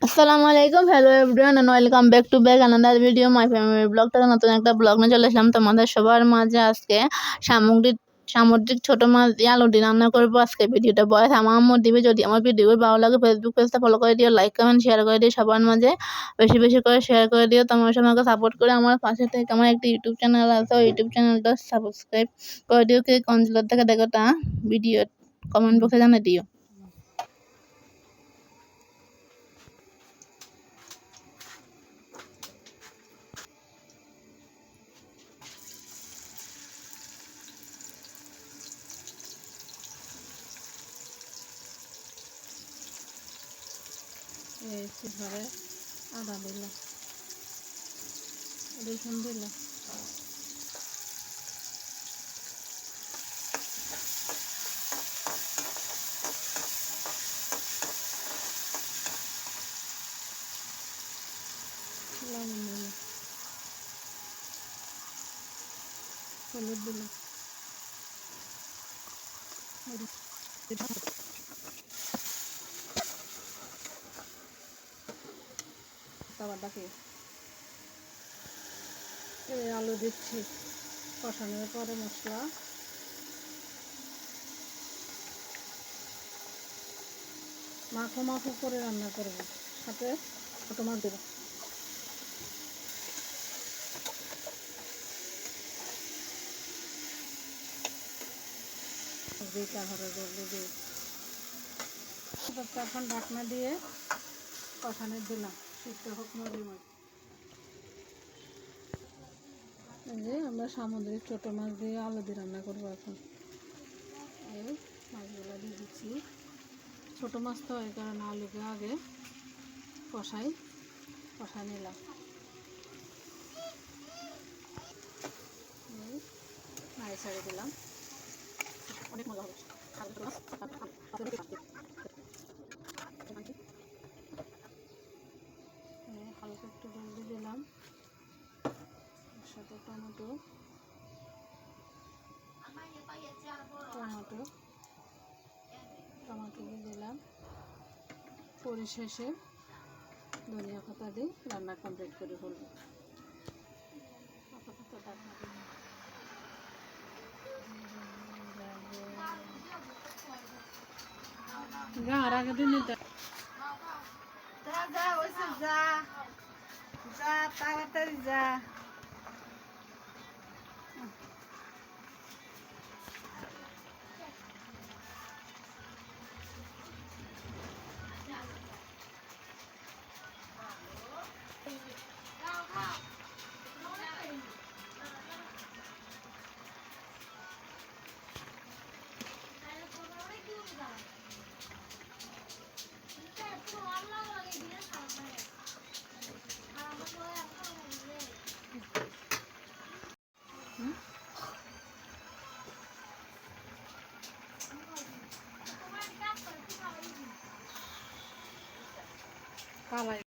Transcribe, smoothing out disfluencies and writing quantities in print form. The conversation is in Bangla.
আসসালামু আলাইকুম, hello everyone and welcome back to another video my family blog থেকে নতুন একটা ব্লগ নিয়ে চলে আসলাম তোমাদের সবার মাঝে। আজকে সামুদ্রিক সামুদ্রিক ছোট মাছ দিয়ে আলু দিয়ে রান্না করবো। আজকে ভিডিওটা বয়স আমার আম্মু দিবে। যদি আমার ভিডিও ভালো লাগে ফেসবুক পেজটা ফলো করে দিও, লাইক কমেন্ট শেয়ার করে দিও, সবার মাঝে বেশি বেশি করে শেয়ার করে দিও। তোমার সবাইকে সাপোর্ট করে আমার পাশে থেকে আমার একটা ইউটিউব চ্যানেল আছে, ওই ইউটিউব চ্যানেলটা সাবস্ক্রাইব করে দিও। কে কোন জেলার থেকে দেখো তা ভিডিও কমেন্ট বক্সে জানিয়ে দিও। ঘরে আদা দিলাম, রসুন দিলাম, লবণ দিলাম, হলুদ দিলাম, বাটাকে আলু দিচ্ছি। কষানোর পরে মশলা মাখো মাখো করে রান্না করবো, সাথে ছোটো মাছ দেবো। এখন ঢাকনা দিয়ে কষানো দিলাম, সিদ্ধ হোক নদী মাছ। আমরা সামুদ্রিক ছোটো মাছ দিয়ে আলু দিয়ে রান্না করবো। এখন এই মাছগুলো দিয়ে দিচ্ছি। ছোটো মাছ তো এই কারণে আলুকে আগে কষাই নিলাম। নাড়ি ছাড়িয়ে দিলাম, অনেক মজা হবে। হালকা একটু জল দিয়ে দিলাম, সাথে টমেটো দিয়ে দিলাম। পরিশেষে ধনিয়া পাতা দিয়ে রান্না কমপ্লিট করে ফেলবো। আর আগে দিন তাড়াতাড়ি যা। কালাই